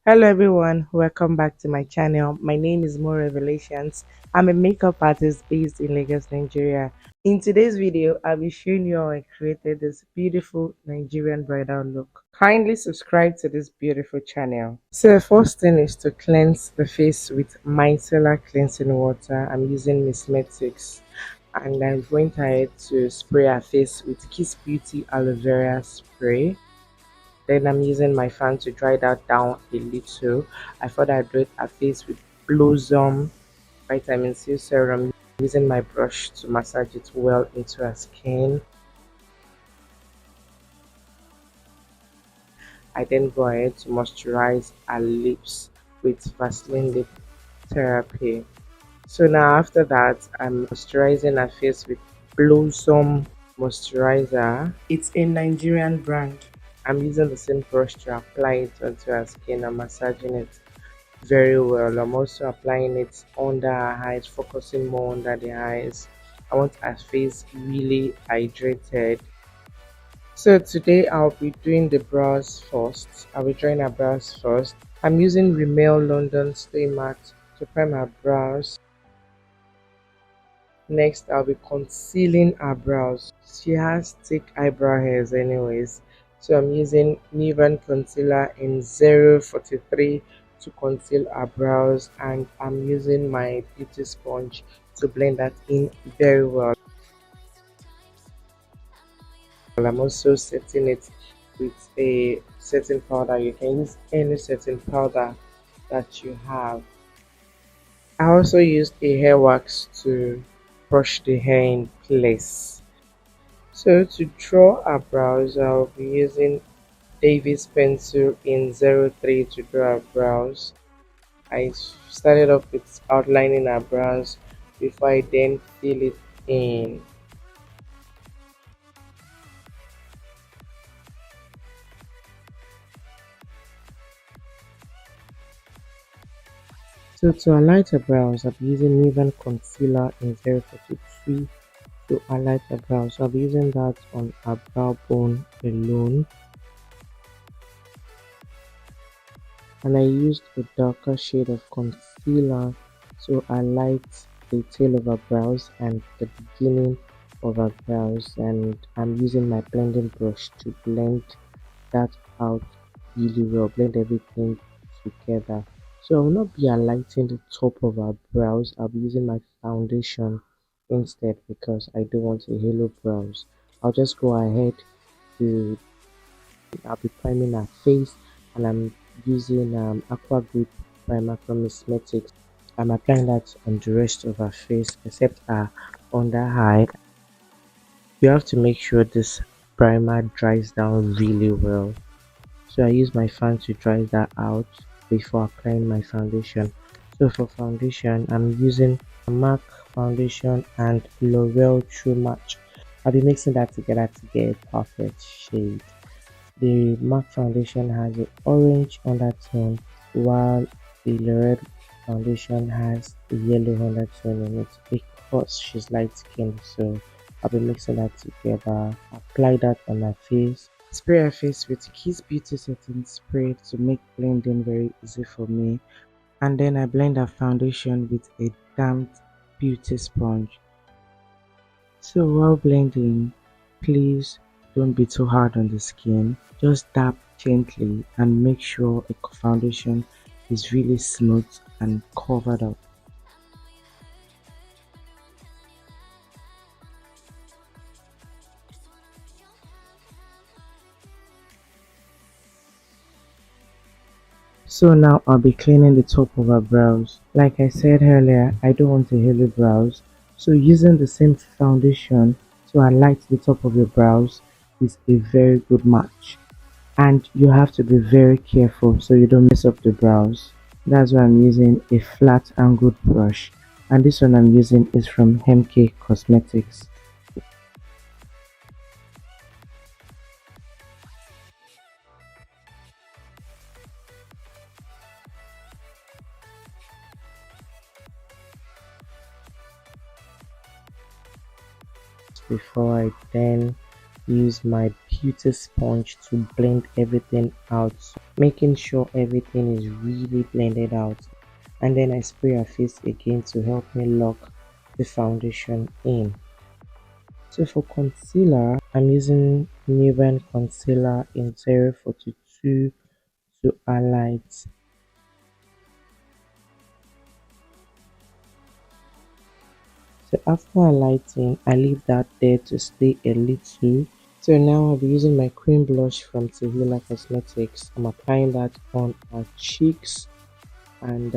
Hello everyone, welcome back to my channel. My name is More Revelations. I'm a makeup artist based in Lagos, Nigeria. In today's video, I'll be showing you how I created this beautiful Nigerian bridal look. Kindly subscribe to this beautiful channel. So the first thing is to cleanse the face with micellar cleansing water. I'm using Msmetics and I'm going ahead to spray our face with Kiss Beauty aloe vera spray. Then I'm using my fan to dry that down a little. I thought I'd do a face with Bloosom vitamin C serum, using my brush to massage it well into her skin. I then go ahead to moisturize her lips with Vaseline lip therapy. So now after that, I'm moisturizing her face with Blossom moisturizer. It's a Nigerian brand. I'm using the same brush to apply it onto her skin and massaging it very well. I'm also applying it under her eyes, focusing more under the eyes. I want her face really hydrated. So today I'll be doing the brows first. I'll be drawing her brows first. I'm using Rimmel London Stay Matte to prime her brows. Next, I'll be concealing her brows. She has thick eyebrow hairs anyways, so I'm using Nuban concealer in 043 to conceal her brows, and I'm using my beauty sponge to blend that in very well. I'm also setting it with a setting powder. You can use any setting powder that you have. I also used a hair wax to brush the hair in place. So to draw our brows, I'll be using Davis pencil in 03 to draw our brows. I started off with outlining our brows before I then fill it in. So to highlight our brows, I'll be using Nuban concealer in 042 to highlight our brows. So I'll be using that on our brow bone alone. And I used a darker shade of concealer to highlight the tail of our brows and the beginning of our brows, and I'm using my blending brush to blend that out really well, blend everything together. So I will not be highlighting the top of our brows. I'll be using my foundation instead because I don't want a halo brows. I'll just go ahead to I'll be priming our face, and I'm using aqua grip primer from Msmetics. I'm applying that on the rest of our face except our under eye. You have to make sure this primer dries down really well. So I use my fan to dry that out before applying my foundation. So for foundation, I'm using MAC foundation and L'Oreal True Match. I'll be mixing that together to get a perfect shade. The MAC foundation has an orange undertone, while the L'Oreal foundation has a yellow undertone in it because she's light skinned. So I'll be mixing that together. Apply that on her face. Spray her face with Kiss Beauty setting spray to make blending very easy for me. And then I blend her foundation with a damp beauty sponge. So while blending, please don't be too hard on the skin. Just dab gently and make sure a foundation is really smooth and covered up. So now I'll be cleaning the top of her brows. Like I said earlier, I don't want a halo brows. So using the same foundation to highlight the top of your brows is a very good match. And you have to be very careful so you don't mess up the brows. That's why I'm using a flat angled brush, and this one I'm using is from MK Cosmetics. Before I then use my beauty sponge to blend everything out. making sure everything is really blended out. And then I spray her face again to help me lock the foundation in. So for concealer, I'm using Nuban concealer in 042 to highlight. So after highlighting, I leave that there to stay a little. So now I'll be using my cream blush from Tehilla Cosmetics. I'm applying that on her cheeks and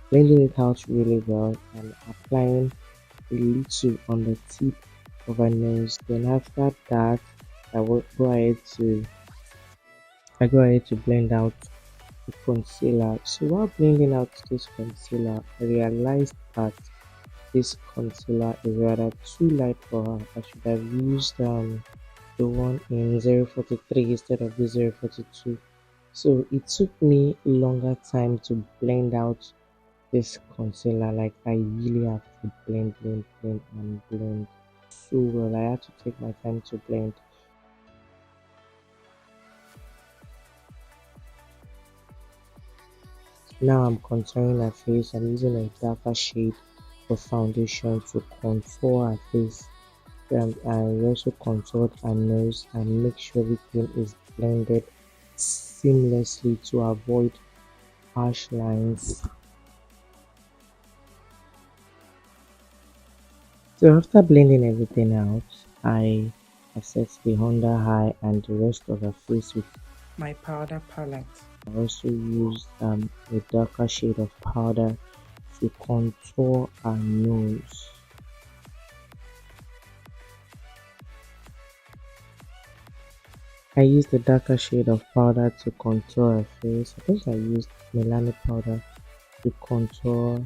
blending it out really well and applying a little on the tip of her nose. Then after that, I will go ahead to blend out the concealer. So while blending out this concealer, I realized that this concealer is rather too light for her. I should have used the one in 043 instead of the 042. So it took me longer time to blend out this concealer. Like I really have to blend so well. I had to take my time to blend. Now I'm contouring her face. I'm using a darker shade of foundation to contour her face. I also contoured her nose and make sure everything is blended seamlessly to avoid harsh lines. So after blending everything out, I set the under eye and the rest of her face with my powder palette. I also used a darker shade of powder to contour her nose. I used a darker shade of powder to contour her face. I think I used Milani powder to contour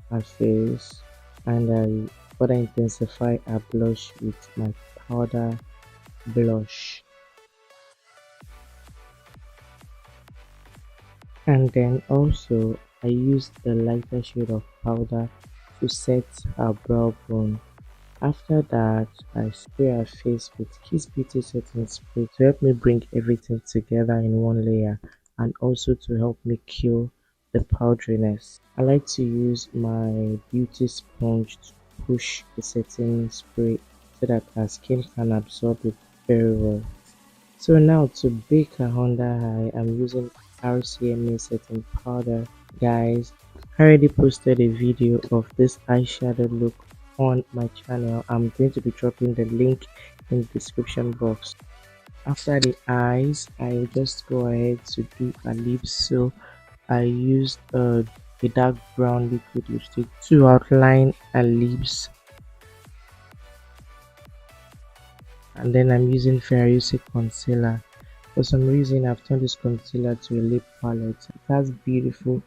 her face, and I further intensify her blush with my powder blush. And then also I used a lighter shade of powder to set her brow bone. After that, I spray her face with Kiss Beauty setting spray to help me bring everything together in one layer and also to help me kill the powderiness. I like to use my beauty sponge to push the setting spray so that our skin can absorb it very well. So now to bake her under eye, I'm using RCMA setting powder. Guys, I already posted a video of this eyeshadow look on my channel. I'm going to be dropping the link in the description box. After the eyes, I will just go ahead to do a lips. So I used a dark brown liquid lipstick to outline her lips, and then I'm using Ferraruci concealer. For some reason, I've turned this concealer to a lip palette. It has beautiful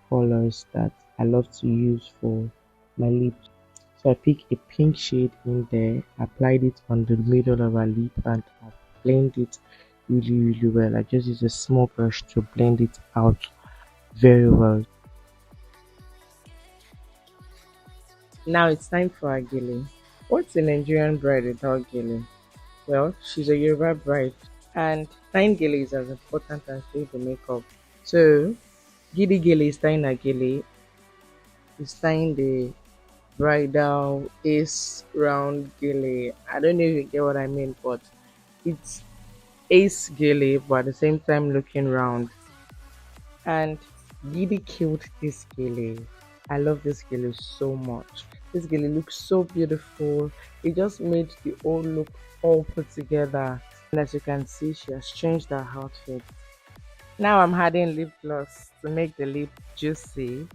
colors that I love to use for my lips. So I picked a pink shade in there, applied it on the middle of her lip, and I blend it really well. I just use a small brush to blend it out very well. Now it's time for our Gele. What's a Nigerian bride without Gele? Well, she's a Yoruba bride, and tying Gele is as important as doing the makeup. So, Giddy Gele is tying a Gele, is tying the bridal ace round Gele. I don't know if you get what I mean, but it's ace Gele, but at the same time looking round. And Giddy killed this Gele. I love this Gele so much. This Gele looks so beautiful. It just made the whole look all put together. And as you can see, she has changed her outfit. Now I'm adding lip gloss to make the lip juicy.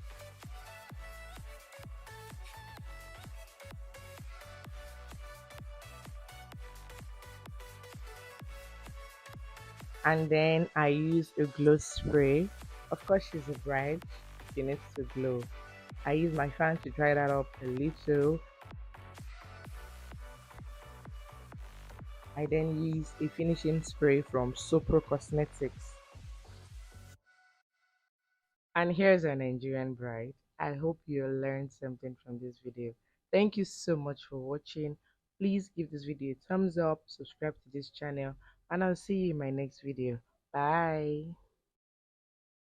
And then I use a glow spray. Of course, she's a bride, she needs to glow. I use my fan to dry that up a little. I then use a finishing spray from Soopro Cosmetics. And here's a Nigerian bride. I hope you learned something from this video. Thank you so much for watching. Please give this video a thumbs up, subscribe to this channel, and I'll see you in my next video. Bye.